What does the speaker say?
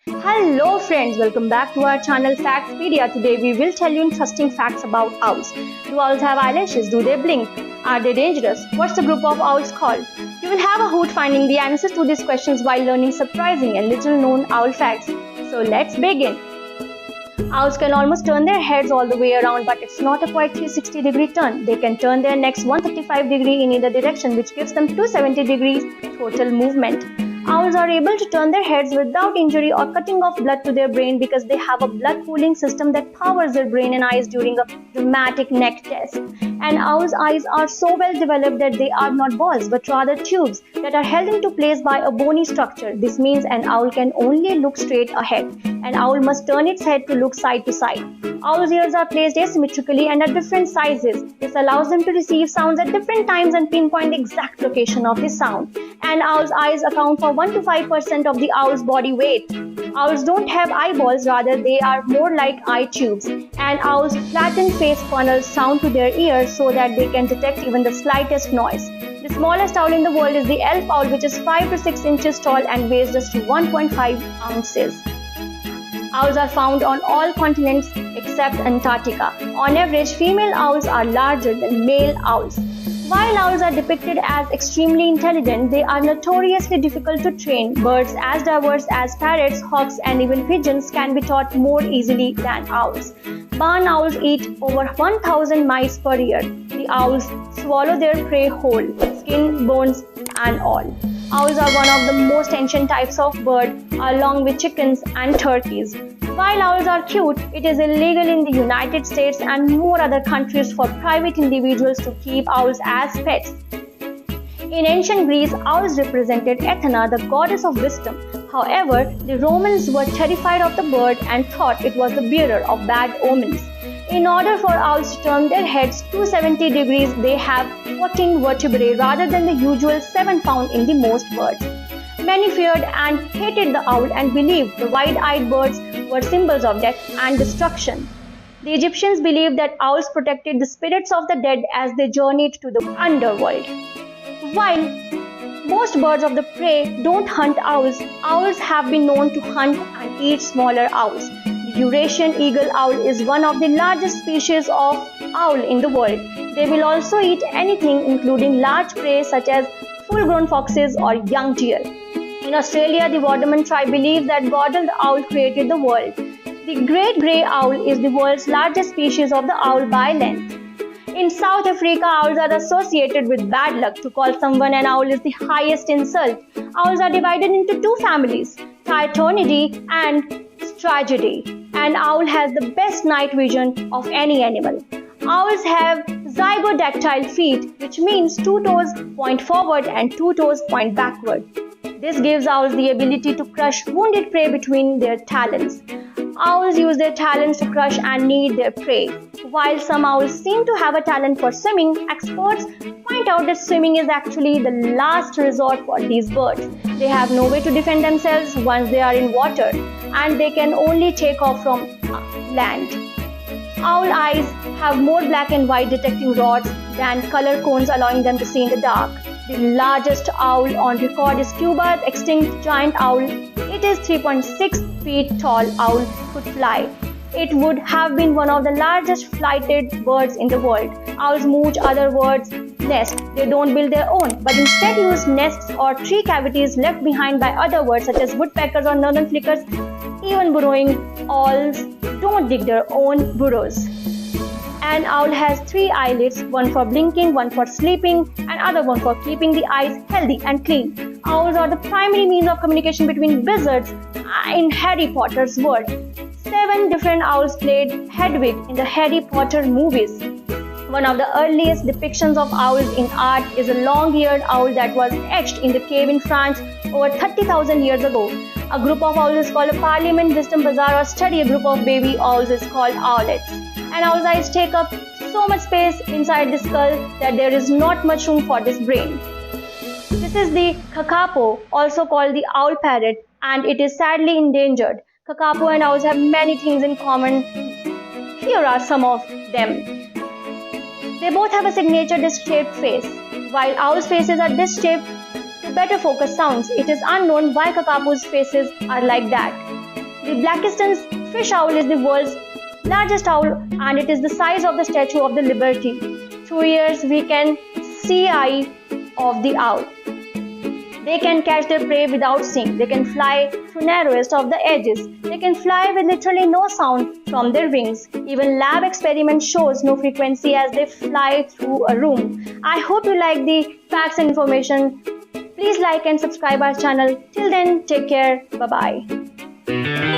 Hello friends, welcome back to our channel Factpedia. Today we will tell you interesting facts about owls. Do owls have eyelashes? Do they blink? Are they dangerous? What's the group of owls called? You will have a hoot finding the answers to these questions while learning surprising and little known owl facts. So let's begin. Owls can almost turn their heads all the way around, but it's not a quite 360-degree turn. They can turn their necks 135 degrees in either direction, which gives them 270 degrees total movement. Owls are able to turn their heads without injury or cutting off blood to their brain because they have a blood cooling system that powers their brain and eyes during a dramatic neck test. And owls' eyes are so well developed that they are not balls but rather tubes that are held into place by a bony structure. This means an owl can only look straight ahead. An owl must turn its head to look side to side. Owls' ears are placed asymmetrically and at different sizes. This allows them to receive sounds at different times and pinpoint the exact location of the sound. And owls' eyes account for 1 to 5% of the owl's body weight. Owls don't have eyeballs, rather they are more like eye tubes. And owls' flattened face funnels sound to their ears so that they can detect even the slightest noise. The smallest owl in the world is the elf owl, which is 5 to 6 inches tall and weighs just 1.5 ounces. Owls are found on all continents except Antarctica. On average, female owls are larger than male owls. While owls are depicted as extremely intelligent, they are notoriously difficult to train. Birds as diverse as parrots, hawks, and even pigeons can be taught more easily than owls. Barn owls eat over 1,000 mice per year. The owls swallow their prey whole, skin, bones, and all. Owls are one of the most ancient types of bird, along with chickens and turkeys. While owls are cute, it is illegal in the United States and more other countries for private individuals to keep owls as pets. In ancient Greece, owls represented Athena, the goddess of wisdom. However, the Romans were terrified of the bird and thought it was the bearer of bad omens. In order for owls to turn their heads 270 degrees, they have 14 vertebrae rather than the usual 7 found in the most birds. Many feared and hated the owl and believed the wide-eyed birds were symbols of death and destruction. The Egyptians believed that owls protected the spirits of the dead as they journeyed to the underworld. While most birds of the prey don't hunt owls, owls have been known to hunt and eat smaller owls. The Eurasian eagle owl is one of the largest species of owl in the world. They will also eat anything, including large prey such as full-grown foxes or young deer. In Australia, the Wardaman tribe believes that Godel the owl created the world. The great grey owl is the world's largest species of the owl by length. In South Africa, owls are associated with bad luck. To call someone an owl is the highest insult. Owls are divided into two families, Tritonidae and Strigidae. An owl has the best night vision of any animal. Owls have zygodactyl feet, which means 2 toes point forward and 2 toes point backward. This gives owls the ability to crush wounded prey between their talons. Owls use their talons to crush and knead their prey. While some owls seem to have a talent for swimming, experts point out that swimming is actually the last resort for these birds. They have no way to defend themselves once they are in water, and they can only take off from land. Owl eyes have more black and white detecting rods than color cones, allowing them to see in the dark. The largest owl on record is Cuba's extinct giant owl. It is 3.6 feet tall. Owl could fly. It would have been one of the largest flighted birds in the world. Owls mooch other birds' nests. They don't build their own, but instead use nests or tree cavities left behind by other birds such as woodpeckers or northern flickers. Even burrowing owls don't dig their own burrows. An owl has 3 eyelids, one for blinking, one for sleeping, and other one for keeping the eyes healthy and clean. Owls are the primary means of communication between wizards in Harry Potter's world. 7 different owls played Hedwig in the Harry Potter movies. One of the earliest depictions of owls in art is a long-eared owl that was etched in the cave in France over 30,000 years ago. A group of owls is called a parliament, wisdom bazaar, or study. A group of baby owls is called owlets. And owl's eyes take up so much space inside the skull that there is not much room for this brain. This is the kakapo, also called the owl parrot, and it is sadly endangered. Kakapo and owls have many things in common. Here are some of them. They both have a signature disc-shaped face. While owls' faces are disc-shaped to better focus sounds, it is unknown why kakapos' faces are like that. The Blakiston's fish owl is the world's largest owl and it is the size of the Statue of the Liberty. Through ears, we can see eye of the owl. They can catch their prey without seeing. They can fly through narrowest of the edges. They can fly with literally no sound from their wings. Even lab experiment shows no frequency as they fly through a room. I hope you like the facts and information. Please like and subscribe our channel. Till then, take care. Bye-bye.